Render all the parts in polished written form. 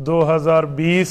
2020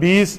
20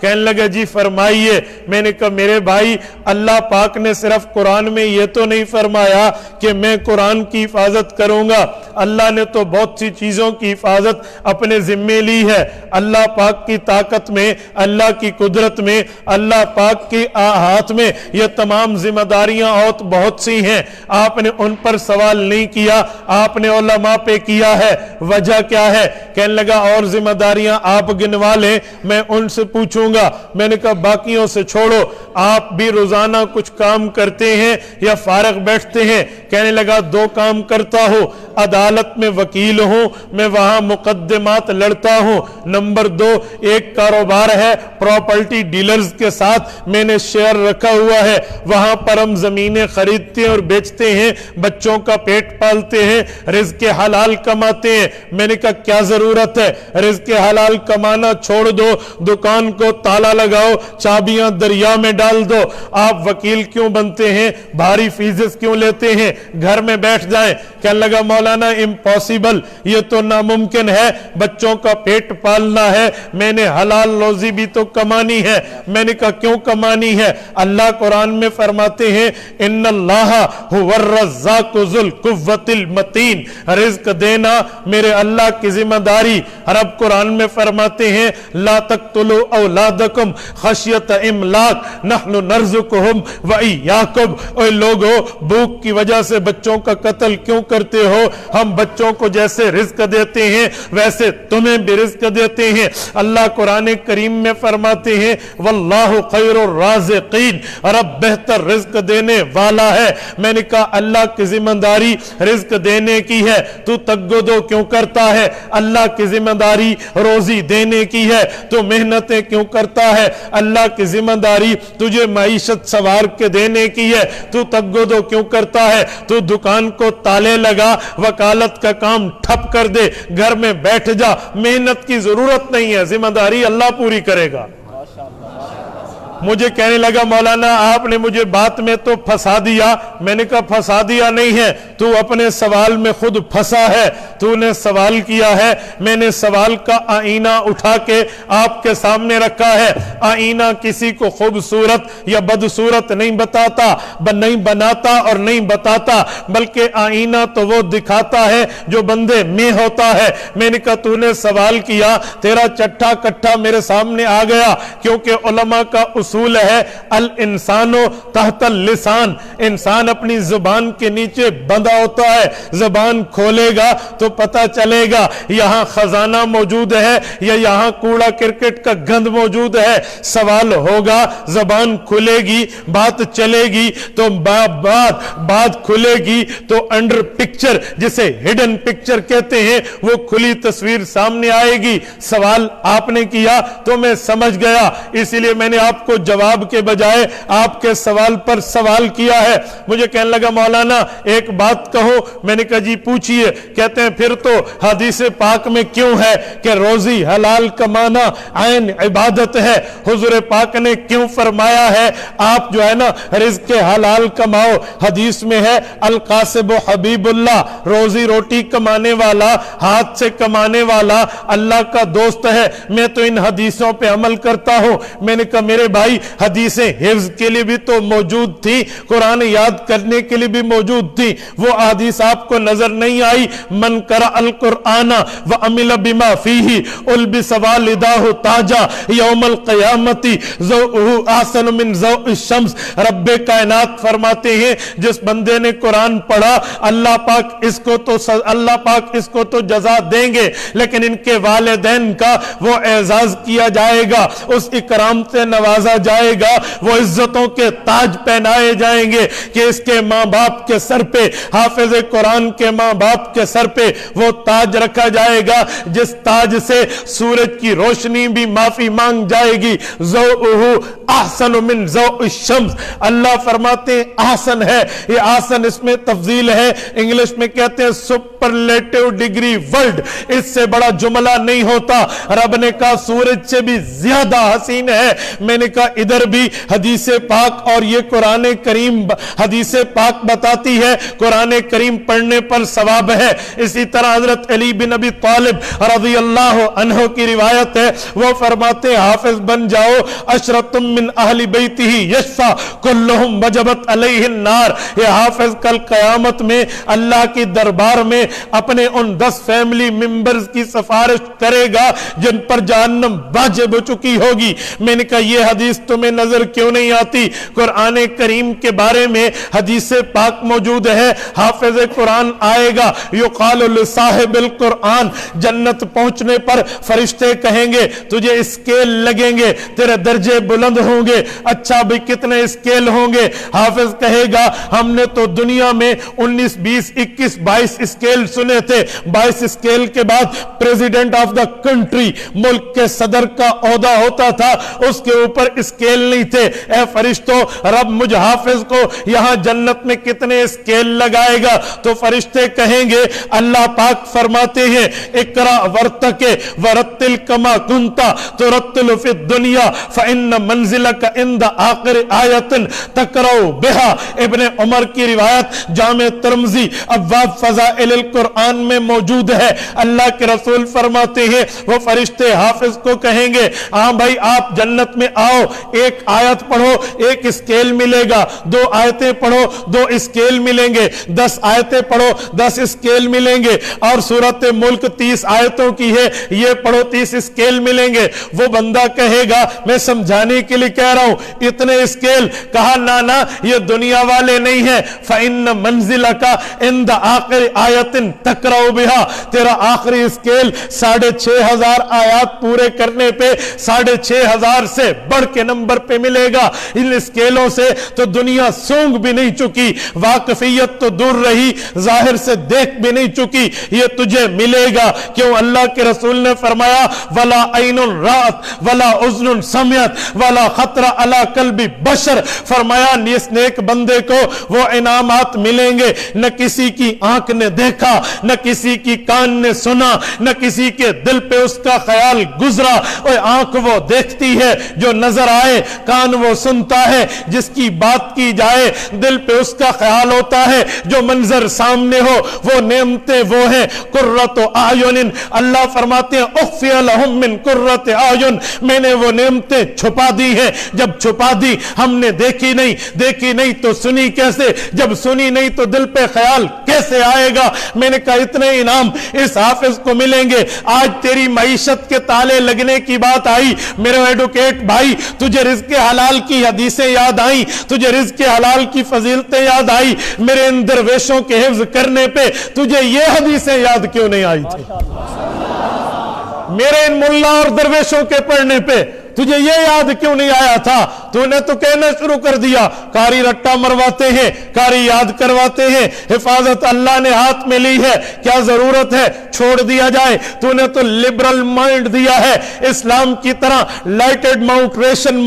کہنے لگا جی فرمائیے. میں نے کہا میرے بھائی اللہ پاک نے صرف قرآن میں یہ تو نہیں فرمایا کہ میں قرآن کی حفاظت کروں گا, اللہ نے تو بہت سی چیزوں کی حفاظت اپنے ذمے لی ہے. اللہ پاک کی طاقت میں, اللہ کی قدرت میں, اللہ پاک کی ہاتھ میں یہ تمام ذمہ داریاں اور بہت سی ہیں. آپ نے ان پر سوال نہیں کیا, آپ نے علماء پہ کیا ہے. وجہ کیا ہے؟ کہنے لگا اور ذمہ داریاں آپ گنوا لیں, میں ان سے پوچھوں گا. میں نے کہا باقیوں سے چھوڑو, آپ بھی روزانہ کچھ کام کرتے ہیں یا فارغ بیٹھتے ہیں؟ کہنے لگا 2 کام کرتا ہوں, عدالت میں وکیل ہوں, میں وہاں مقدمات لڑتا ہوں. نمبر 2 ایک کاروبار ہے پراپرٹی ڈیلرز کے ساتھ, میں نے شیئر رکھا ہوا ہے, وہاں پر ہم زمینیں خریدتے ہیں اور بیچتے ہیں, بچوں کا پیٹ پالتے ہیں, رزق حلال کماتے ہیں. میں نے کہا کیا ضرورت ہے, رزق حلال کمانا چھوڑ دو, دکان کو تالا لگاؤ, چابیاں دریا میں ڈال دو. آپ وکیل کیوں بنتے ہیں, بھاری فیسز کیوں لیتے ہیں, گھر میں بیٹھ جائیں. کہنے لگا مولانا امپاسبل, یہ تو ناممکن ہے, بچوں کا پیٹ پالنا ہے, میں نے حلال روزی بھی تو کمانی ہے. میں نے کہا کیوں کمانی ہے؟ اللہ قرآن میں فرماتے ہیں ان اللہ هو الرزاق ذو القوۃ المتین, رزق دینا میرے اللہ کی ذمہ داری. رب قرآن میں فرماتے ہیں لا تقتلوا اولادکم خشیۃ املاق نحن نرزقہم وایاکم. اے لوگو بھوک کی وجہ سے بچوں کا قتل کیوں کرتے ہو؟ ہم بچوں کو جیسے رزق دیتے ہیں ویسے تمہیں بھی رزق دیتے ہیں. اللہ قرآن کریم میں فرماتے ہیں واللہ خیر الرازقین, رب بہتر رزق دینے والا ہے. میں نے کہا اللہ کی ذمہ داری رزق دینے کی ہے, تو تگدو کیوں کرتا ہے؟ اللہ کی ذمہ داری روزی دینے کی ہے, تو محنتیں کیوں کرتا ہے؟ اللہ کی ذمہ داری تجھے معیشت سوار کے دینے کی ہے, تو تگدو کیوں کرتا ہے؟ تو دکان کو تالے لگا, وکالت کا کام ٹھپ کر دے, گھر میں بیٹھ جا, محنت کی ضرورت نہیں ہے, ذمہ داری اللہ پوری کرے گا. مجھے کہنے لگا مولانا آپ نے مجھے بات میں تو پھنسا دیا. میں نے کہا پھنسا دیا نہیں ہے, تو اپنے سوال میں خود پھنسا ہے. تو نے سوال کیا ہے, میں نے سوال کا آئینہ اٹھا کے آپ کے سامنے رکھا ہے. آئینہ کسی کو خوبصورت یا بدصورت نہیں بتاتا, نہیں بناتا اور نہیں بتاتا, بلکہ آئینہ تو وہ دکھاتا ہے جو بندے میں ہوتا ہے. میں نے کہا تو نے سوال کیا, تیرا چٹھا کٹھا میرے سامنے آ گیا, کیونکہ علماء کا اصول ہے الانسانو تحت اللسان, انسان اپنی زبان کے نیچے بندھا ہوتا ہے. زبان کھولے گا تو پتہ چلے گا یہاں خزانہ موجود ہے یا یہاں کوڑا کرکٹ کا گند موجود ہے. سوال ہوگا, زبان کھلے گی, بات چلے گی, تو بات کھلے گی تو انڈر پکچر جسے ہڈن پکچر کہتے ہیں وہ کھلی تصویر سامنے آئے گی. سوال آپ نے کیا تو میں سمجھ گیا, اسی لیے میں نے آپ کو جواب کے بجائے آپ کے سوال پر سوال کیا ہے. مجھے کہنے لگا مولانا ایک بات کہو. میں نے کہا جی پوچھئے. کہتے ہیں پھر تو حدیث پاک میں کیوں ہے کہ روزی حلال کمانا عین عبادت ہے؟ حضور پاک نے کیوں فرمایا ہے آپ جو ہے نا رزق حلال کماؤ؟ حدیث میں ہے القاسب حبیب اللہ, روزی روٹی کمانے والا, ہاتھ سے کمانے والا اللہ کا دوست ہے. میں تو ان حدیثوں پہ عمل کرتا ہوں. میں نے کہا میرے بھائی حدیثیں حفظ کے لیے بھی تو موجود تھی, قرآن یاد کرنے کے لیے بھی موجود تھی. وہ حدیث آپ کو نظر نہیں آئی؟ من قرأ القرآن وعمل بما فیہ البس والداہ تاجا یوم القیامت ضوءہ احسن من ضوء الشمس. رب کائنات فرماتے ہیں جس بندے نے قرآن پڑھا اللہ پاک اس کو تو جزا دیں گے, لیکن ان کے والدین کا وہ اعزاز کیا جائے گا, اس اکرام سے نوازا جائے گا, وہ عزتوں کے تاج پہنائے جائیں گے کہ اس کے ماں باپ کے سر پہ, حافظ قرآن کے ماں باپ کے سر پہ وہ تاج رکھا جائے گا جس تاج سے سورج کی روشنی بھی معافی مانگ جائے گی. ضوءہ احسن من ضوء الشمس. اللہ فرماتے ہیں احسن ہے, یہ احسن اس میں تفضیل ہے, انگلش میں کہتے ہیں سپرلیٹو ڈگری ورلڈ, اس سے بڑا جملہ نہیں ہوتا. رب نے کہا سورج سے بھی زیادہ حسین ہے. میں نے کہا کا ادھر بھی حدیث پاک اور یہ قرآن کریم حدیث پاک بتاتی ہے قرآن کریم پڑھنے پر ثواب ہے. اسی طرح حضرت علی بن ابی طالب رضی اللہ عنہ کی روایت ہے, وہ فرماتے ہیں حافظ بن جاؤ, عشرۃ من اہل بیتہ یشفع کلہم وجبت علیہ النار. یہ حافظ کل قیامت میں اللہ کی دربار میں اپنے ان 10 فیملی ممبرز کی سفارش کرے گا جن پر جہنم واجب ہو چکی ہوگی. میں نے کہا یہ حدیث تمہیں نظر کیوں نہیں آتی؟ قرآن کریم کے بارے میں حدیث پاک موجود ہے, حافظ قرآن آئے گا, یقال لصاحب القرآن, جنت پہنچنے پر فرشتے کہیں گے تجھے اسکیل لگیں گے, تیرے درجے بلند ہوں گے. اچھا بھی کتنے اسکیل ہوں گے؟ حافظ کہے گا ہم نے تو دنیا میں 19 20 21 22 اسکیل سنے تھے. 22 اسکیل کے بعد پریزیڈنٹ آف دا کنٹری, ملک کے صدر کا عہدہ ہوتا تھا, اس کے اوپر اسکیل نہیں تھے. اے فرشتوں, رب مجھ حافظ کو یہاں جنت میں کتنے اسکیل لگائے گا؟ تو فرشتے کہیں گے اللہ پاک فرماتے ہیں اقرا ورتقے ورتل کما کنتا ترتل فی الدنیا فإن منزلک عند آخر آیت تقرأ بہا. ابن عمر کی روایت جامع ترمذی ابواب فضائل القرآن میں موجود ہے. اللہ کے رسول فرماتے ہیں وہ فرشتے حافظ کو کہیں گے ہاں بھائی آپ جنت میں آؤ, ایک آیت پڑھو ایک اسکیل ملے گا, 2 آیتیں پڑھو 2 اسکیل ملیں گے, 10 آیتیں پڑھو 10 اسکیل ملیں گے, اور سورۃ ملک 30 آیتوں کی ہے یہ پڑھو 30 اسکیل ملیں گے. وہ بندہ کہے گا میں سمجھانے کے لیے کہہ رہا ہوں اتنے اسکیل. کہا نا یہ دنیا والے نہیں ہیں, فَإِنَّ مَنزِلَكَ عِنْدَ آخر آیت تقرأ بها, تیرا آخری اسکیل 6500 آیات پورے کرنے پہ 6500 سے بڑھ کے نمبر پہ ملے گا. ان اسکیلوں سے تو دنیا سونگ بھی نہیں چکی, واقفیت تو دور رہی, ظاہر سے دیکھ بھی نہیں چکی, یہ تجھے ملے گا. کیوں؟ اللہ کے رسول نے فرمایا ولا عین رات ولا اذن سمعت ولا خطر علی قلب بشر. فرمایا اس نیک بندے کو وہ انعامات ملیں گے نہ کسی کی آنکھ نے دیکھا, نہ کسی کی کان نے سنا, نہ کسی کے دل پہ اس کا خیال گزرا. اور آنکھ وہ دیکھتی ہے جو نظر آئے, کان وہ سنتا ہے جس کی بات کی جائے, دل پہ اس کا خیال ہوتا ہے جو منظر سامنے ہو. وہ نعمتیں وہ ہیں قرۃ اعین. اللہ فرماتے ہیں اخفی لہم من قرۃ اعین, میں نے وہ نعمتیں چھپا دی ہیں. جب چھپا دی ہم نے دیکھی نہیں تو سنی کیسے, جب سنی نہیں تو دل پہ خیال کیسے آئے گا؟ میں نے کہا اتنے انعام اس حافظ کو ملیں گے. آج تیری معیشت کے تالے لگنے کی بات آئی میرے ایڈوکیٹ بھائی, تجھے رزق حلال کی حدیثیں یاد آئیں, تجھے رزق حلال کی فضیلتیں یاد آئی, میرے ان درویشوں کے حفظ کرنے پہ تجھے یہ حدیثیں یاد کیوں نہیں آئی تھی؟ میرے ان ملا اور درویشوں کے پڑھنے پہ تجھے یہ یاد کیوں نہیں آیا تھا؟ تو نے تو کہنا شروع کر دیا کاری رٹا مرواتے ہیں, کاری یاد کرواتے ہیں, حفاظت اللہ نے ہاتھ میں لی ہے, کیا ضرورت ہے چھوڑ دیا جائے؟ تو نے تو لبرل مائنڈ دیا ہے, اسلام کی طرح لائٹڈ ماؤنٹریشن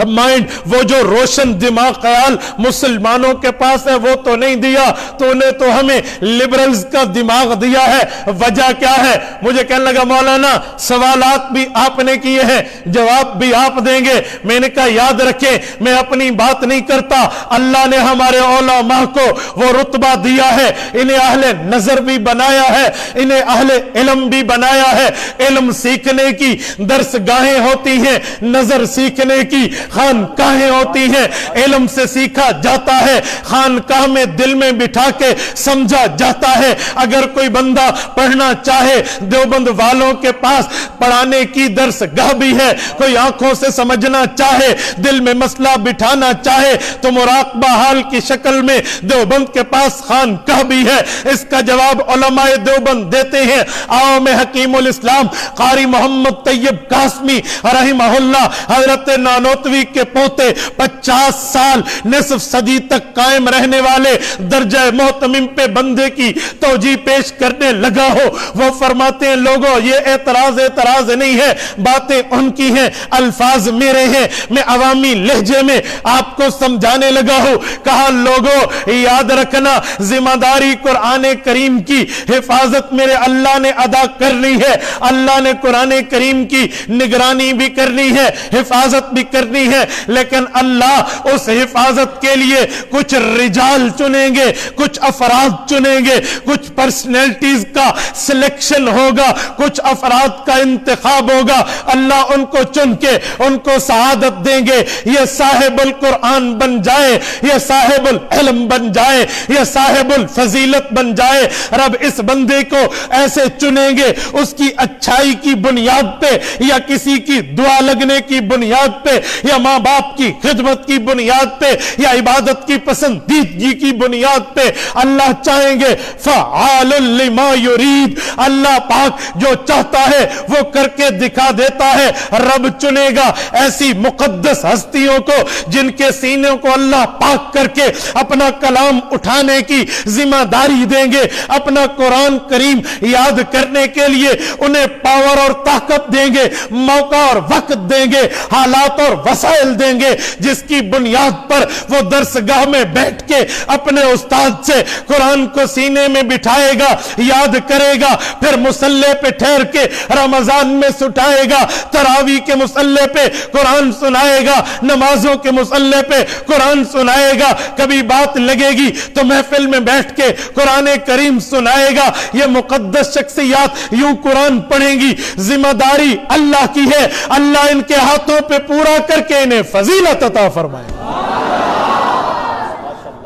مائنڈ, وہ جو روشن دماغ خیال مسلمانوں کے پاس ہے وہ تو نہیں دیا, تو نے تو ہمیں لبرلز کا دماغ دیا ہے. وجہ کیا ہے؟ مجھے کہنے لگا مولانا سوالات بھی آپ نے کیے ہیں, جواب بھی آپ دیں گے. میں نے کہا یاد رکھیں میں اپنی بات نہیں کرتا, اللہ نے ہمارے علماء کو وہ رتبہ دیا ہے, انہیں اہل نظر بھی بنایا ہے, انہیں اہل علم بھی بنایا ہے. علم سیکھنے کی درسگاہیں ہوتی ہیں, نظر سیکھنے کی خانقاہیں ہوتی ہیں. علم سے سیکھا جاتا ہے, خانقاہ میں دل میں بٹھا کے سمجھا جاتا ہے. اگر کوئی بندہ پڑھنا چاہے دیوبند والوں کے پاس پڑھانے کی درسگاہ بھی ہے, کوئی آنکھوں سے سمجھنا چاہے, دل میں مسئلہ بٹھانا چاہے تو مراقبہ حال کی شکل میں دیوبند کے پاس خانقاہ بھی ہے. اس کا جواب علماء دیوبند دیتے ہیں. آؤ میں حکیم الاسلام قاری محمد طیب قاسمی رحمہ اللہ, حضرت نانوتوی کے پوتے, 50 سال نصف صدی تک قائم رہنے والے درجہ محتمم پہ بندے کی توجیہ پیش کرنے لگا ہو. وہ فرماتے ہیں لوگوں یہ اعتراض نہیں ہے, باتیں ان کی ہیں, الفاظ میرے ہیں, میں عوام عوامی لہجے میں آپ کو سمجھانے لگا ہوں. کہا لوگوں یاد رکھنا ذمہ داری قرآن کریم کی حفاظت میرے اللہ نے ادا کرنی ہے. اللہ نے قرآن کریم کی نگرانی بھی کرنی ہے, حفاظت بھی کرنی ہے, لیکن اللہ اس حفاظت کے لیے کچھ رجال چنیں گے, کچھ افراد چنیں گے, کچھ پرسنالٹیز کا سلیکشن ہوگا, کچھ افراد کا انتخاب ہوگا. اللہ ان کو چن کے ان کو سعادت دیں گے. یہ صاحب القرآن بن جائے, یہ صاحب العلم بن جائے, یہ صاحب الفضیلت بن جائے. رب اس بندے کو ایسے چنیں گے اس کی اچھائی کی بنیاد پہ, یا کسی کی دعا لگنے کی بنیاد پہ, یا ماں باپ کی خدمت کی بنیاد پہ, یا عبادت کی پسندیدگی کی بنیاد پہ. اللہ چاہیں گے فعال لما یرید, اللہ پاک جو چاہتا ہے وہ کر کے دکھا دیتا ہے. رب چنے گا ایسی مقدس ہستیوں کو جن کے سینوں کو اللہ پاک کر کے اپنا کلام اٹھانے کی ذمہ داری دیں گے, اپنا قرآن کریم یاد کرنے کے لیے انہیں پاور اور طاقت دیں گے, موقع اور وقت دیں گے, حالات اور وسائل دیں گے, جس کی بنیاد پر وہ درسگاہ میں بیٹھ کے اپنے استاد سے قرآن کو سینے میں بٹھائے گا, یاد کرے گا, پھر مصلی پہ ٹھہر کے رمضان میں سٹائے گا, تراویح کے مصلی پہ قرآن سنائے گا, نمازوں کے مصلی پہ قرآن سنائے گا. کبھی بات لگے گی تو محفل میں بیٹھ کے قرآن کریم سنائے گا. یہ مقدس شخصیات یوں قرآن پڑھیں گی. ذمہ داری اللہ کی ہے, اللہ ان کے ہاتھوں پہ پورا کر کے انہیں فضیلت عطا فرمائے.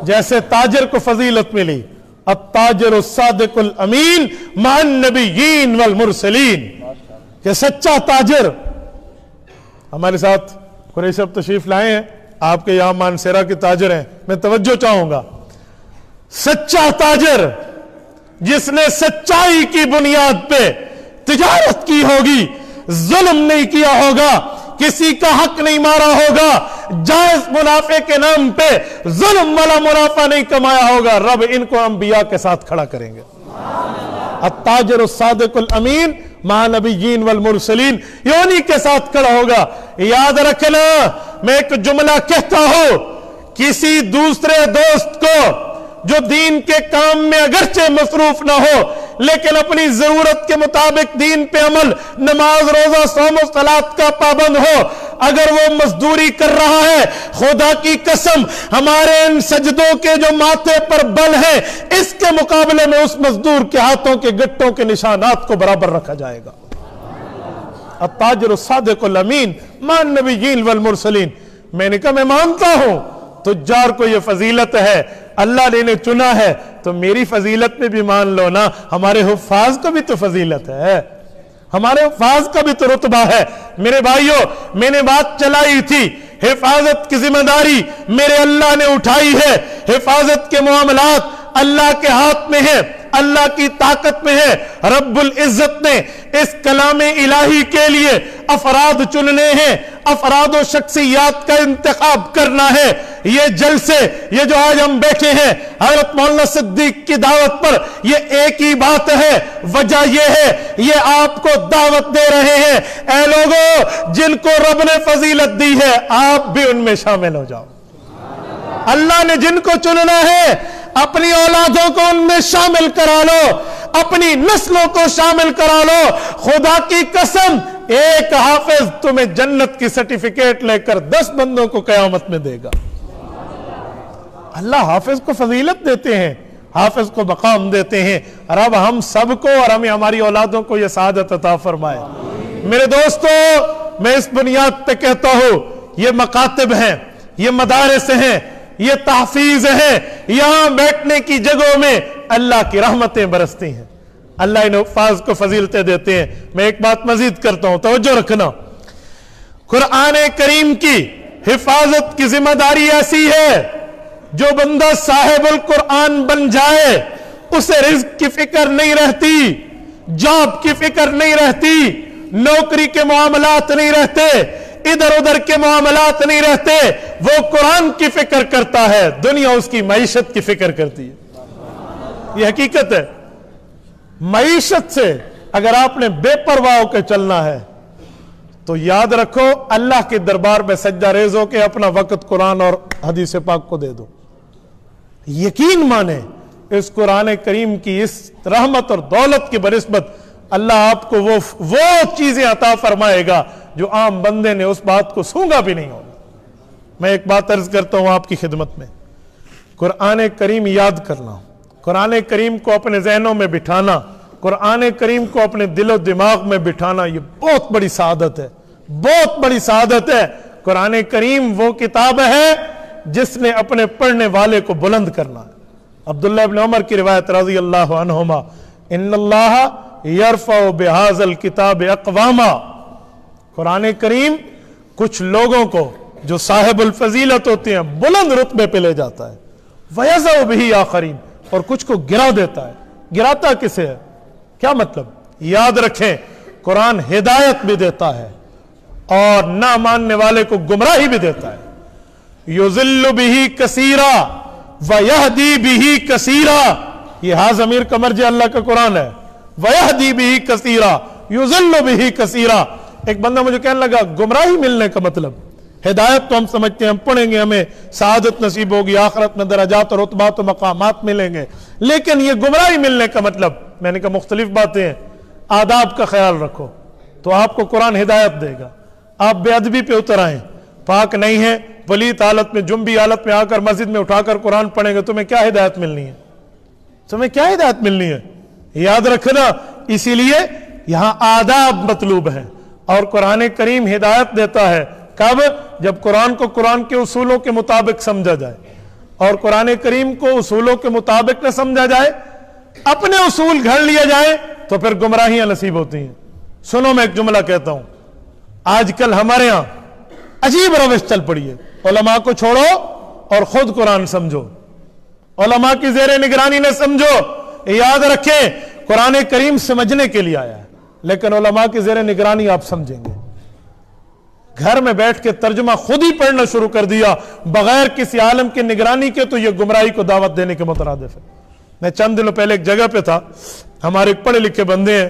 جیسے تاجر کو فضیلت ملی, التاجر الصادق الامین مع النبیین والمرسلین, کہ سچا تاجر. ہمارے ساتھ قریش صاحب تشریف لائے ہیں, آپ کے یہاں مانسیرا کے تاجر ہیں, میں توجہ چاہوں گا. سچا تاجر جس نے سچائی کی بنیاد پہ تجارت کی ہوگی, ظلم نہیں کیا ہوگا, کسی کا حق نہیں مارا ہوگا, جائز منافع کے نام پہ ظلم والا منافع نہیں کمایا ہوگا, رب ان کو انبیاء کے ساتھ کھڑا کریں گے. التاجر الصادق الامین مع نبیین والمرسلین, یہ انہی کے ساتھ کھڑا ہوگا. یاد رکھنا, میں ایک جملہ کہتا ہوں, کسی دوسرے دوست کو جو دین کے کام میں اگرچہ مصروف نہ ہو لیکن اپنی ضرورت کے مطابق دین پہ عمل, نماز روزہ صوم و صلات کا پابند ہو, اگر وہ مزدوری کر رہا ہے, خدا کی قسم ہمارے ان سجدوں کے جو ماتھے پر بل ہیں اس کے مقابلے میں اس مزدور کے ہاتھوں کے گٹوں کے نشانات کو برابر رکھا جائے گا. التاجر الصادق الامین مع النبیین والمرسلین. میں نے کہا میں مانتا ہوں تجار کو یہ فضیلت ہے, اللہ نے انہیں چنا ہے, تو میری فضیلت میں بھی مان لو نا, ہمارے حفاظ کو بھی تو فضیلت ہے, ہمارے حفاظ کا بھی تو رتبہ ہے. میرے بھائیوں, میں نے بات چلائی تھی, حفاظت کی ذمہ داری میرے اللہ نے اٹھائی ہے. حفاظت کے معاملات اللہ کے ہاتھ میں ہیں, اللہ کی طاقت میں ہے. رب العزت نے اس کلام الہی کے لیے افراد چننے ہیں, افراد و شخصیات کا انتخاب کرنا ہے. یہ جلسے, یہ جو آج ہم بیٹھے ہیں حضرت مولانا صدیق کی دعوت پر, یہ ایک ہی بات ہے, وجہ یہ ہے یہ آپ کو دعوت دے رہے ہیں, اے لوگوں جن کو رب نے فضیلت دی ہے آپ بھی ان میں شامل ہو جاؤ. اللہ نے جن کو چننا ہے اپنی اولادوں کو ان میں شامل کرا لو, اپنی نسلوں کو شامل کرا لو. خدا کی قسم ایک حافظ تمہیں جنت کی سرٹیفکیٹ لے کر 10 بندوں کو قیامت میں دے گا. اللہ حافظ کو فضیلت دیتے ہیں, حافظ کو مقام دیتے ہیں. رب ہم سب کو اور ہمیں ہماری اولادوں کو یہ سعادت عطا فرمائے. میرے دوستو, میں اس بنیاد پہ کہتا ہوں, یہ مکاتب ہیں, یہ مدارس ہیں, یہ تحفیظ ہیں, یہاں بیٹھنے کی جگہوں میں اللہ کی رحمتیں برستی ہیں, اللہ ان حفاظ کو فضیلتیں دیتے ہیں. میں ایک بات مزید کرتا ہوں, توجہ رکھنا. قرآن کریم کی حفاظت کی ذمہ داری ایسی ہے, جو بندہ صاحب القرآن بن جائے اسے رزق کی فکر نہیں رہتی, جاب کی فکر نہیں رہتی, نوکری کے معاملات نہیں رہتے, ادھر ادھر کے معاملات نہیں رہتے. وہ قرآن کی فکر کرتا ہے, دنیا اس کی معیشت کی فکر کرتی ہے. یہ حقیقت ہے. معیشت سے اگر آپ نے بے پرواہ ہو کے چلنا ہے تو یاد رکھو اللہ کے دربار میں سجدہ ریز ہو کے اپنا وقت قرآن اور حدیث پاک کو دے دو. یقین مانے اس قرآن کریم کی اس رحمت اور دولت کی بنسبت اللہ آپ کو وہ چیزیں عطا فرمائے گا جو عام بندے نے اس بات کو سونگا بھی نہیں ہوگا. میں ایک بات عرض کرتا ہوں آپ کی خدمت میں، قرآن کریم یاد کرنا، قرآن کریم کو اپنے ذہنوں میں بٹھانا، قرآن کریم کو اپنے دل و دماغ میں بٹھانا، یہ بہت بڑی سعادت ہے، بہت بڑی سعادت ہے. قرآن کریم وہ کتاب ہے جس نے اپنے پڑھنے والے کو بلند کرنا ہے. عبداللہ ابن عمر کی روایت رضی اللہ عنہما، ان اللہ یرفع بہذا الکتاب اقواما، قرآن کریم کچھ لوگوں کو جو صاحب الفضیلت ہوتے ہیں بلند رتبے پہ لے جاتا ہے، وَيَضَعُ بِهِ آخرین، اور کچھ کو گرا دیتا ہے. گراتا کسے ہے؟ کیا مطلب؟ یاد رکھیں قرآن ہدایت بھی دیتا ہے اور نہ ماننے والے کو گمراہی بھی دیتا ہے. یُذِلُّ بِهِ کثیرا وَيَهْدِي بِهِ کثیرا، یہ ہاں ضمیر کا مرجع اللہ کا قرآن ہے. وَيَهْدِي بِهِ کثیرا، یُذِلُّ بِهِ کثیرا. ایک بندہ مجھے کہنے لگا گمراہی ملنے کا مطلب، ہدایت تو ہم سمجھتے ہیں، ہم پڑھیں گے ہمیں سعادت نصیب ہوگی، آخرت میں درجات اور رتبات و مقامات ملیں گے، لیکن یہ گمراہی ملنے کا مطلب، میں نے کہا مختلف باتیں ہیں. آداب کا خیال رکھو تو آپ کو قرآن ہدایت دے گا. آپ بے ادبی پہ اتر آئیں، پاک نہیں ہے، پلیت حالت میں جنبی حالت میں آ کر مسجد میں اٹھا کر قرآن پڑھیں گے، تمہیں کیا ہدایت ملنی ہے؟ تمہیں کیا ہدایت ملنی ہے؟ یاد رکھنا. اسی لیے یہاں آداب مطلوب ہے اور قرآن کریم ہدایت دیتا ہے. کب؟ جب قرآن کو قرآن کے اصولوں کے مطابق سمجھا جائے، اور قرآن کریم کو اصولوں کے مطابق نہ سمجھا جائے، اپنے اصول گھڑ لیا جائے، تو پھر گمراہیاں نصیب ہوتی ہیں. سنو میں ایک جملہ کہتا ہوں، آج کل ہمارے ہاں عجیب روش چل پڑی ہے، علماء کو چھوڑو اور خود قرآن سمجھو، علماء کی زیر نگرانی نہ سمجھو. یاد رکھیں قرآن کریم سمجھنے کے لیے آیا ہے، لیکن علماء کی زیر نگرانی آپ سمجھیں گے. گھر میں بیٹھ کے ترجمہ خود ہی پڑھنا شروع کر دیا بغیر کسی عالم کی نگرانی کے، تو یہ گمراہی کو دعوت دینے کے مترادف ہے. میں چند دنوں پہلے ایک جگہ پہ تھا، ہمارے پڑھے لکھے بندے ہیں،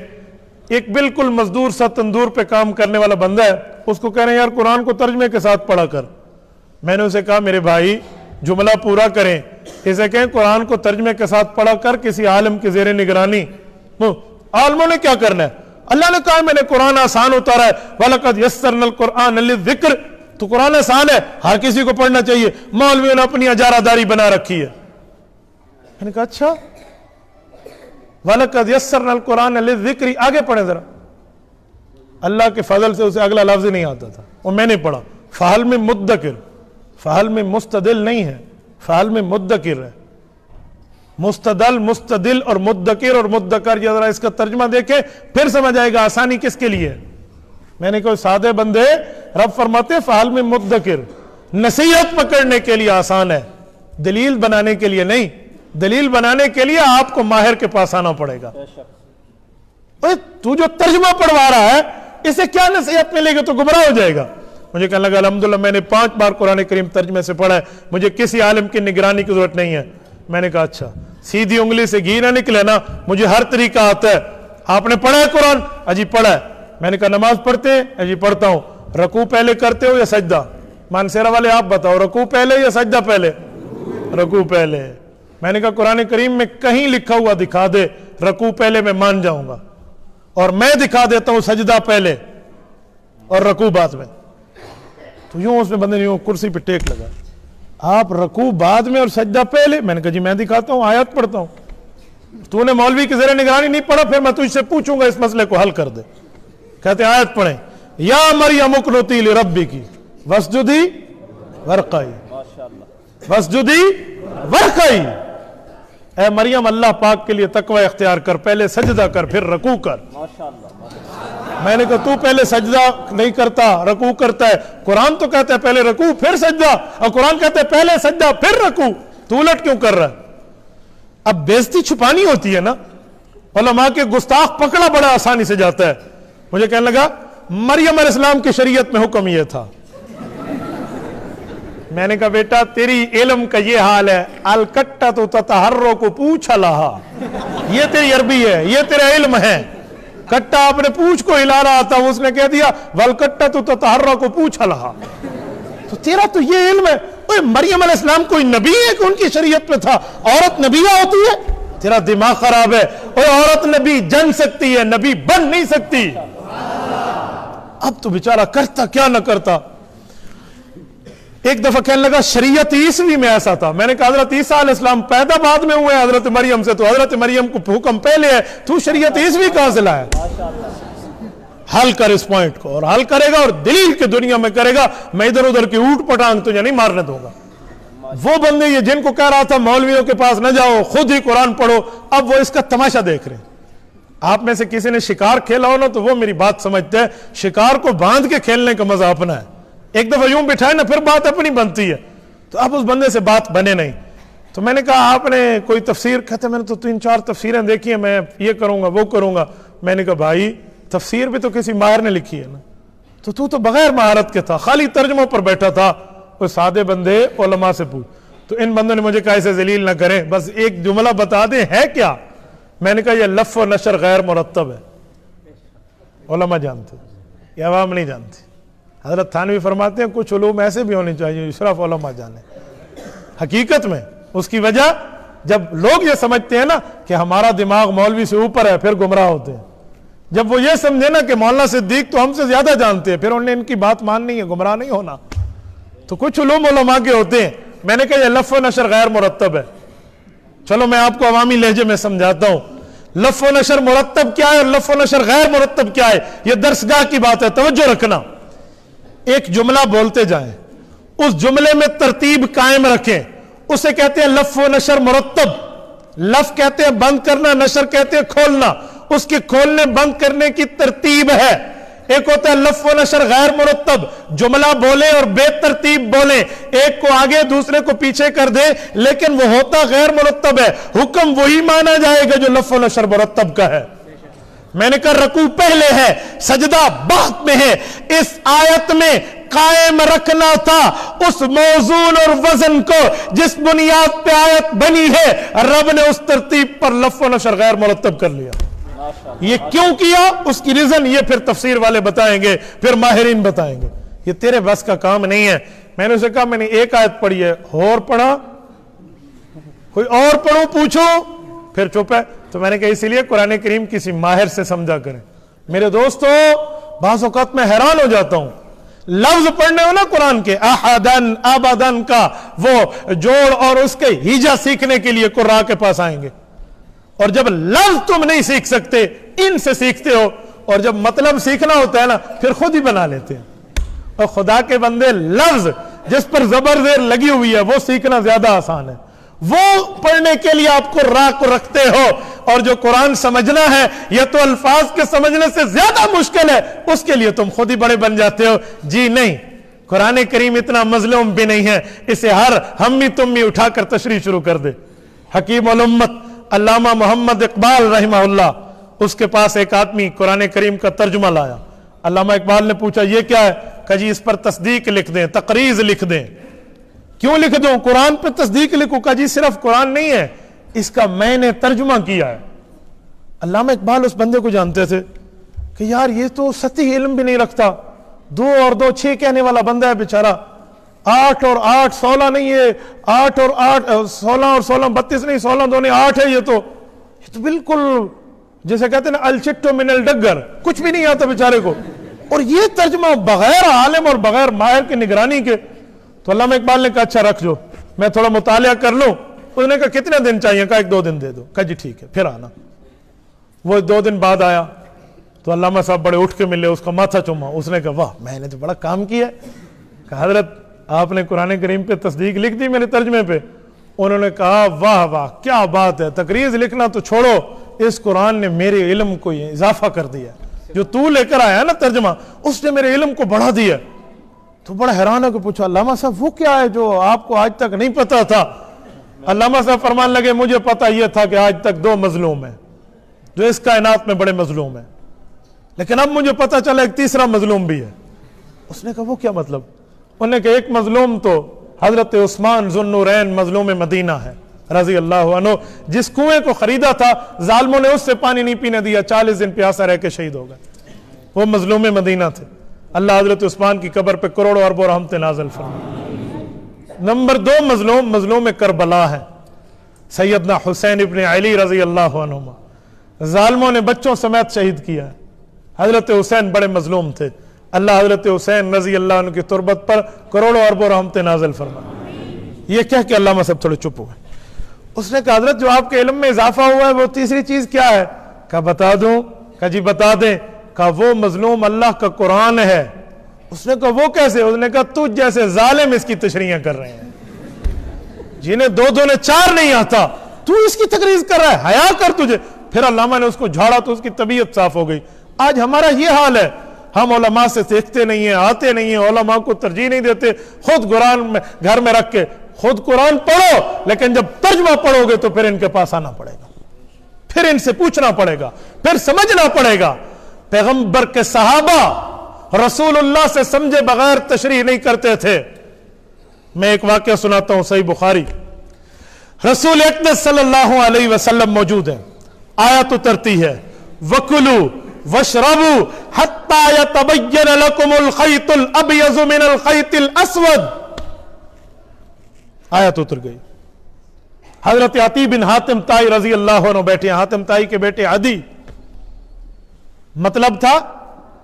ایک بالکل مزدور سا تندور پہ کام کرنے والا بندہ ہے، اس کو کہہ رہے ہیں یار قرآن کو ترجمے کے ساتھ پڑھا کر. میں نے اسے کہا میرے بھائی جملہ پورا کریں، اسے کہیں قرآن کو ترجمے کے ساتھ پڑھا کر کسی عالم کی زیر نگرانی. عالموں نے کیا کرنا ہے؟ اللہ نے کہا میں نے قرآن آسان اتارا ہے، وَلَقَدْ يَسَّرْنَا الْقُرْآنَ لِلذِّكْرِ، تو قرآن آسان ہے، ہر کسی کو پڑھنا چاہیے. مولویوں نے اپنی اجارہ داری بنا رکھی ہے. میں نے کہا اچھا، وَلَقَدْ يَسَّرْنَا الْقُرْآنَ لِلذِّكْرِ، آگے پڑھیں ذرا. اللہ کے فضل سے اسے اگلا لفظ نہیں آتا تھا، اور میں نے پڑھا. فَحَلْ مِن مُدَّكِرٍ، فَحَلْ مِن مستدل نہیں ہے، فَحَلْ مِن مُدَّكِرٍ ہے. مستدل، مستدل اور مدکر اور مدکر، یہ ذرا اس کا ترجمہ دیکھیں پھر سمجھ آئے گا آسانی کس کے لیے. میں نے کہا سادے بندے، رب فرماتے فعال میں مدکر، نصیحت پکڑنے کے لیے آسان ہے، دلیل بنانے کے لیے نہیں. دلیل بنانے کے لیے آپ کو ماہر کے پاس آنا پڑے گا. تو جو ترجمہ پڑھوا رہا ہے اسے کیا نصیحت ملے گی؟ تو گمراہ ہو جائے گا. مجھے کہنے لگا الحمدللہ میں نے 5 بار قرآن کریم ترجمے سے پڑھا ہے، مجھے کسی عالم کی نگرانی کی ضرورت نہیں ہے. میں نے کہا اچھا، سیدھی انگلی سے گھی نہ نکلے نا، مجھے ہر طریقہ آتا ہے. آپ نے پڑھا ہے قرآن؟ اجی پڑھا ہے. میں نے کہا نماز پڑھتے ہیں؟ اجی پڑھتا ہوں. رکوع پہلے کرتے ہو یا سجدہ؟ مانسیرا والے آپ بتاؤ، رکوع پہلے یا سجدہ پہلے؟ رکوع پہلے. میں نے کہا قرآن کریم میں کہیں لکھا ہوا دکھا دے رکوع پہلے، میں مان جاؤں گا، اور میں دکھا دیتا ہوں سجدہ پہلے اور رکوع بعد میں. تو یوں اس میں بندے نے یوں کرسی پہ ٹیک لگا، آپ رکوع بعد میں اور سجدہ پہلے. میں نے کہا جی میں دکھاتا ہوں، آیات پڑھتا ہوں. تو نے مولوی کی زیر نگرانی نہیں پڑھا، پھر میں تجھ سے پوچھوں گا اس مسئلے کو حل کر دے. کہتے ہیں آیت پڑھیں، یا مریم اقنتی لربک واسجدی وارقعی، واسجدی وارقعی. اے مریم اللہ پاک کے لیے تقوی اختیار کر، پہلے سجدہ کر پھر رکوع کر. میں نے کہا تو پہلے سجدہ نہیں کرتا، رکوع کرتا ہے. قرآن تو کہتا ہے پہلے رکوع پھر سجدہ، اور قرآن کہتا ہے پہلے سجدہ پھر رکوع. تو الٹ کیوں کر رہا ہے؟ اب بےزتی چھپانی ہوتی ہے نا. علماء کے گستاخ پکڑا بڑا آسانی سے جاتا ہے. مجھے کہنے لگا مریم علیہ السلام کی شریعت میں حکم یہ تھا. میں نے کہا بیٹا تیری علم کا یہ حال ہے، الکٹہ تو تطہرو کو پوچھ لہا، یہ تیری عربی ہے، یہ تیرا علم ہے. کٹا اپنے پونچھ کو ہلا رہا تھا، اس نے کہہ دیا والکٹا تو تطہرہ کو پونچھ ہلا. تو تیرا تو یہ علم ہے. مریم علیہ السلام کوئی نبی ہے کہ ان کی شریعت میں تھا عورت نبیہ ہوتی ہے؟ تیرا دماغ خراب ہے. عورت نبی جن سکتی ہے، نبی بن نہیں سکتی. اب تو بیچارہ کرتا کیا نہ کرتا. ایک دفعہ کہنے لگا شریعت عیسوی میں ایسا تھا. میں نے کہا حضرت عیسیٰ علیہ السلام پیدا بعد میں ہوئے حضرت مریم سے، تو حضرت مریم کو حکم پہلے ہے، تو شریعت عیسوی کہاں سے لایا؟ حل کر اس پوائنٹ کو. اور حل کرے گا اور دلیل کی دنیا میں کرے گا. میں ادھر ادھر کی اوٹ پٹانگ تجھے نہیں مارنے دوں گا. وہ بندے یہ جن کو کہہ رہا تھا مولویوں کے پاس نہ جاؤ، خود ہی قرآن پڑھو، اب وہ اس کا تماشا دیکھ رہے ہیں. آپ میں سے کسی نے شکار کھیلا ہو نا تو وہ میری بات سمجھتے ہیں. شکار کو باندھ کے کھیلنے کا مزہ اپنا ہے. ایک دفعہ یوں بٹھائے نا پھر بات اپنی بنتی ہے. تو اب اس بندے سے بات بنے نہیں. تو میں نے کہا آپ نے کوئی تفسیر؟ کہتے میں نے تو 3-4 تفسیریں دیکھی ہیں، میں یہ کروں گا وہ کروں گا. میں نے کہا بھائی تفسیر بھی تو کسی ماہر نے لکھی ہے نا، تو بغیر مہارت کے تھا، خالی ترجموں پر بیٹھا تھا. کوئی سادے بندے علماء سے پوچھ. تو ان بندوں نے مجھے کہا اسے ذلیل نہ کریں، بس ایک جملہ بتا دیں ہے کیا. میں نے کہا یہ لف و نشر غیر مرتب ہے. علماء جانتے، یہ عوام نہیں جانتی. حضرت تھانوی فرماتے ہیں کچھ علوم ایسے بھی ہونے چاہیے صرف علماء جانے. حقیقت میں اس کی وجہ جب لوگ یہ سمجھتے ہیں نا کہ ہمارا دماغ مولوی سے اوپر ہے پھر گمراہ ہوتے ہیں. جب وہ یہ سمجھے نا کہ مولانا صدیق تو ہم سے زیادہ جانتے ہیں پھر انہیں ان کی بات ماننی ہے، گمراہ نہیں ہونا. تو کچھ علوم علماء کے ہوتے ہیں. میں نے کہا یہ لف و نشر غیر مرتب ہے. چلو میں آپ کو عوامی لہجے میں سمجھاتا ہوں. لف و نشر مرتب کیا ہے اور لف و نشر غیر مرتب کیا ہے. یہ درسگاہ کی بات ہے، توجہ رکھنا. ایک جملہ بولتے جائیں، اس جملے میں ترتیب قائم رکھیں، اسے کہتے ہیں لف و نشر مرتب. لف کہتے ہیں بند کرنا، نشر کہتے ہیں کھولنا. اس کے کھولنے بند کرنے کی ترتیب ہے. ایک ہوتا ہے لف و نشر غیر مرتب، جملہ بولے اور بے ترتیب بولے، ایک کو آگے دوسرے کو پیچھے کر دے، لیکن وہ ہوتا غیر مرتب ہے. حکم وہی مانا جائے گا جو لف و نشر مرتب کا ہے. میں نے کہا رکوع پہلے ہے، سجدہ بعد میں ہے. اس آیت میں قائم رکھنا تھا اس موزون اور وزن کو جس بنیاد پہ آیت بنی ہے. رب نے اس ترتیب پر لف و نشر غیر مرتب کر لیا. یہ کیوں کیا اس کی ریزن یہ پھر تفسیر والے بتائیں گے، پھر ماہرین بتائیں گے. یہ تیرے بس کا کام نہیں ہے. میں نے اسے کہا میں نے ایک آیت پڑھی ہے، اور پڑھا؟ کوئی اور پڑھو پوچھو، پھر چپ ہے. تو میں نے کہا اسی لیے قرآن کریم کسی ماہر سے سمجھا کریں. میرے دوستو بعض اوقات میں حیران ہو جاتا ہوں، لفظ پڑھنے ہو نا قرآن کے احدن ابدن کا وہ جوڑ اور اس کے ہیجا سیکھنے کے لیے قراء کے پاس آئیں گے، اور جب لفظ تم نہیں سیکھ سکتے ان سے سیکھتے ہو، اور جب مطلب سیکھنا ہوتا ہے نا پھر خود ہی بنا لیتے ہیں. اور خدا کے بندے لفظ جس پر زبر زیر لگی ہوئی ہے وہ سیکھنا زیادہ آسان ہے. وہ پڑھنے کے لیے آپ کو راہ کو رکھتے ہو، اور جو قرآن سمجھنا ہے یہ تو الفاظ کے سمجھنے سے زیادہ مشکل ہے، اس کے لیے تم خود ہی بڑے بن جاتے ہو. جی نہیں، قرآن کریم اتنا مظلوم بھی نہیں ہے، اسے ہر ہم تم اٹھا کر تشریح شروع کر دے. حکیم الامت علامہ محمد اقبال رحمہ اللہ، اس کے پاس ایک آدمی قرآن کریم کا ترجمہ لایا. علامہ اقبال نے پوچھا یہ کیا ہے؟ کہ جی اس پر تصدیق لکھ دیں، تقریض لکھ دیں. کیوں لکھ دوں؟ قرآن پہ تصدیق لکھوں. کہ جی صرف قرآن نہیں ہے، اس کا میں نے ترجمہ کیا ہے. علامہ اقبال اس بندے کو جانتے تھے کہ یار یہ تو سطحی علم بھی نہیں رکھتا، 2 اور 2 6 کہنے والا بندہ ہے بیچارہ. 8 اور 8 16 نہیں ہے، 8 اور 8 16 اور 16 32 نہیں، 16 2 8 ہے. یہ تو بالکل جیسے کہتے ہیں نا الچٹو من الڈگر، کچھ بھی نہیں آتا بیچارے کو. اور یہ ترجمہ بغیر عالم اور بغیر ماہر کی نگرانی کے. تو علامہ اقبال نے کہا اچھا رکھ جو، میں تھوڑا مطالعہ کر لوں. اس نے کہا کتنے دن چاہیے؟ کہا 1-2 دن دے دو. کہا جی ٹھیک ہے پھر آنا. وہ 2 دن بعد آیا تو علامہ صاحب بڑے اٹھ کے ملے، اس کا ماتھا چوما. اس نے کہا واہ میں نے تو بڑا کام کیا ہے. کہا حضرت آپ نے قرآن کریم پہ تصدیق لکھ دی میرے ترجمے پہ. انہوں نے کہا واہ واہ کیا بات ہے، تقریض لکھنا تو چھوڑو، اس قرآن نے میرے علم کو اضافہ کر دیا. جو تو لے کر آیا نا ترجمہ، اس نے میرے علم کو بڑھا دیا. تو بڑا حیران ہو کے پوچھا علامہ صاحب وہ کیا ہے جو آپ کو آج تک نہیں پتا تھا؟ علامہ صاحب فرمان لگے مجھے پتا یہ تھا کہ آج تک 2 مظلوم ہیں جو اس کائنات میں بڑے مظلوم ہیں، لیکن اب مجھے پتا چلا ایک تیسرا مظلوم بھی ہے. اس نے کہا وہ کیا مطلب؟ انہوں نے کہا ایک مظلوم تو حضرت عثمان ذو النورین مظلوم مدینہ ہے. رضی اللہ عنہ، جس کنویں کو خریدا تھا ظالموں نے اس سے پانی نہیں پینے دیا، 40 دن پیاسا رہ کے شہید ہو گئے۔ وہ مظلوم مدینہ تھے۔ اللہ حضرت عثمان کی قبر پہ کروڑوں اربوں رحمت نازل فرمائے۔ نمبر 2 مظلوم کربلا ہے سیدنا حسین ابن علی رضی اللہ عنہما، ظالموں نے بچوں سمیت شہید کیا ہے۔ حضرت حسین بڑے مظلوم تھے، اللہ حضرت حسین رضی اللہ عنہ کی تربت پر کروڑوں اربوں رحمت نازل فرمائے۔ یہ کہہ کے علامہ صاحب تھوڑے چپ ہوئے۔ اس نے کہا حضرت جو آپ کے علم میں اضافہ ہوا ہے وہ تیسری چیز کیا ہے؟ کہا بتا دوں؟ کہا جی بتا دیں۔ کہا وہ مظلوم اللہ کا قرآن ہے۔ اس نے کہا وہ کیسے؟ اس نے کہا تجھ جیسے ظالم اس کی تشریح کر رہے ہیں، جنہیں 2 نے 4 نہیں آتا، تو اس کی تقریر کر رہا ہے، حیا کر تجھے۔ پھر علامہ نے اس کو جھاڑا تو اس کی طبیعت صاف ہو گئی۔ آج ہمارا یہ حال ہے، ہم علماء سے سیکھتے نہیں ہیں، آتے نہیں ہیں، علماء کو ترجیح نہیں دیتے، خود قرآن گھر میں رکھ کے خود قرآن پڑھو، لیکن جب ترجمہ پڑھو گے تو پھر ان کے پاس آنا پڑے گا، پھر ان سے پوچھنا پڑے گا، پھر سمجھنا پڑے گا۔ پیغمبر کے صحابہ رسول اللہ سے سمجھے بغیر تشریح نہیں کرتے تھے۔ میں ایک واقعہ سناتا ہوں، صحیح بخاری، رسول اقدس صلی اللہ علیہ وسلم موجود ہے، آیت اترتی ہے وَكُلُوا وَاشْرَبُوا حَتَّى يَتَبَيَّنَ لَكُمُ الْخَيْطُ الْأَبْيَضُ مِنَ الْخَيْطِ الْأَسْوَدِ، آیت اتر گئی۔ حضرت عطی بن حاتم طائی رضی اللہ عنہ بیٹھے ہیں، حاتم طائی کے بیٹے عدی، مطلب تھا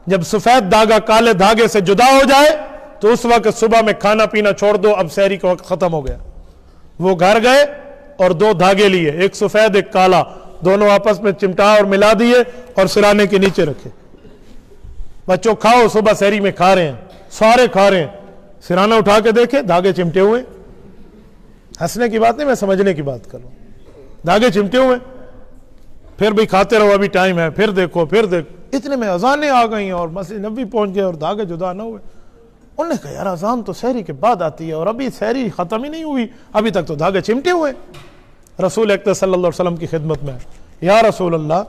جب سفید دھاگا کالے دھاگے سے جدا ہو جائے تو اس وقت صبح میں کھانا پینا چھوڑ دو، اب سحری کا وقت ختم ہو گیا۔ وہ گھر گئے اور 2 دھاگے لیے، ایک سفید ایک کالا، دونوں آپس میں چمٹا اور ملا دیے اور سرانے کے نیچے رکھے۔ بچوں کھاؤ، صبح سحری میں کھا رہے ہیں، سارے کھا رہے ہیں، سرانہ اٹھا کے دیکھے دھاگے چمٹے ہوئے۔ ہنسنے کی بات نہیں، میں سمجھنے کی بات کروں، دھاگے چمٹے ہوئے۔ پھر بھی کھاتے رہو، ابھی ٹائم ہے، پھر دیکھو پھر دیکھو، اتنے میں اذانیں آ گئیں اور مسجد نبوی پہنچ گئے اور دھاگے جدا نہ ہوئے۔ انہوں نے کہا یار اذان تو سحری کے بعد آتی ہے اور ابھی سحری ختم ہی نہیں ہوئی، ابھی تک تو دھاگے چمٹے ہوئے۔ رسول اکرم صلی اللہ علیہ وسلم کی خدمت میں، یا رسول اللہ،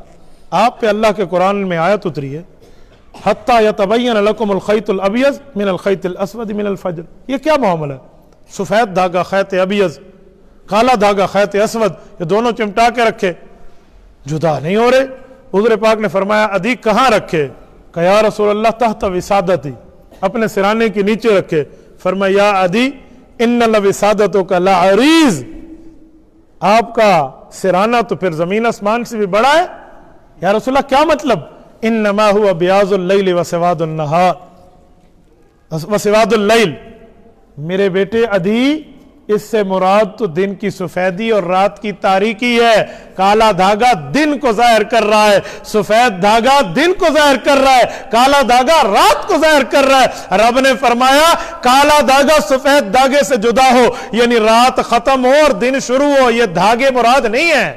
آپ پہ اللہ کے قرآن میں آیت اتری ہے حَتَّى يَتَبَيَّنَ لَكُمُ الْخَيْطُ الْأَبْيَضُ مِنَ الْخَيْطِ الْأَسْوَدِ مِنَ الْفَجْرِ، یہ کیا معاملہ ہے؟ سفید دھاگا خیط ابیض، کالا دھاگا خیط اسود، یہ دونوں چمٹا کے رکھے، جدا نہیں ہو رہے۔ حضور پاک نے فرمایا عدی کہاں رکھے؟ کہ یا رسول اللہ تحت وسادتی، اپنے سرانے کے نیچے رکھے۔ فرمایا یا عدی ان لوسادتک لعریض، آپ کا سرانہ تو پھر زمین آسمان سے بھی بڑا ہے۔ یا رسول اللہ کیا مطلب؟ انما هو بیاض اللیل وسواد النہار وسواد اللیل، میرے بیٹے عدی اس سے مراد تو دن کی سفیدی اور رات کی تاریکی ہے۔ کالا دھاگا دن کو ظاہر کر رہا ہے، سفید دھاگا دن کو ظاہر کر رہا ہے، کالا دھاگا رات کو ظاہر کر رہا ہے۔ رب نے فرمایا کالا دھاگا سفید دھاگے سے جدا ہو، یعنی رات ختم ہو اور دن شروع ہو، یہ دھاگے مراد نہیں ہیں۔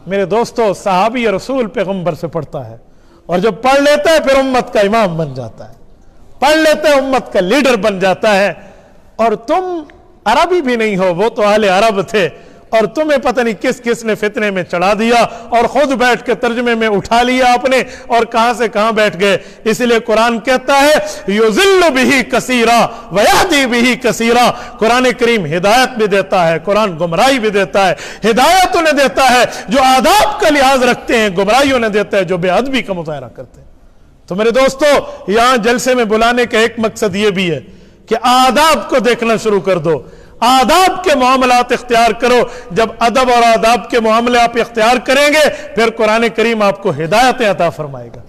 میرے دوستو، صحابی رسول پیغمبر سے پڑھتا ہے اور جب پڑھ لیتا ہے پھر امت کا امام بن جاتا ہے، پڑھ لیتا ہے امت کا لیڈر بن جاتا ہے۔ اور تم عربی بھی نہیں ہو، وہ تو اہل عرب تھے، اور تمہیں پتہ نہیں کس کس نے فتنے میں چڑھا دیا اور خود بیٹھ کے ترجمے میں اٹھا لیا اپنے، اور کہاں سے کہاں بیٹھ گئے۔ اس لیے قرآن کہتا ہے یُضِلُّ بِهِ کثیرا وَيَهْدِي بِهِ کثیرا، قرآن کریم ہدایت بھی دیتا ہے، قرآن گمراہی بھی دیتا ہے۔ ہدایت انہیں دیتا ہے جو آداب کا لحاظ رکھتے ہیں، گمراہی انہیں دیتا ہے جو بے ادبی کا مظاہرہ کرتے ہیں۔ تو میرے دوستو، یہاں جلسے میں بلانے کا ایک مقصد یہ بھی ہے کہ آداب کو دیکھنا شروع کر دو، آداب کے معاملات اختیار کرو۔ جب ادب اور آداب کے معاملے آپ اختیار کریں گے پھر قرآن کریم آپ کو ہدایتیں عطا فرمائے گا،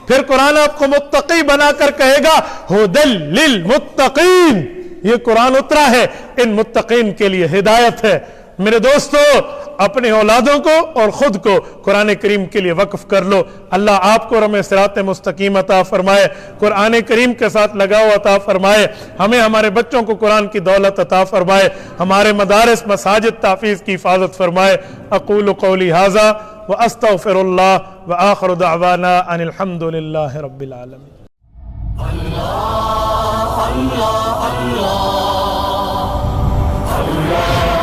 پھر قرآن آپ کو متقی بنا کر کہے گا ہدی للمتقین، یہ قرآن اترا ہے ان متقین کے لیے ہدایت ہے۔ میرے دوستو، اپنے اولادوں کو اور خود کو قرآن کریم کے لیے وقف کر لو۔ اللہ آپ کو رمے صراط مستقیم عطا فرمائے، قرآن کریم کے ساتھ لگاؤ عطا فرمائے، ہمیں ہمارے بچوں کو قرآن کی دولت عطا فرمائے، ہمارے مدارس مساجد تحفیظ کی حفاظت فرمائے۔ اقول قولی ھذا واستغفر اللہ وآخر دعوانا ان الحمد للہ رب العالمین۔ اللہ اللہ اللہ اللہ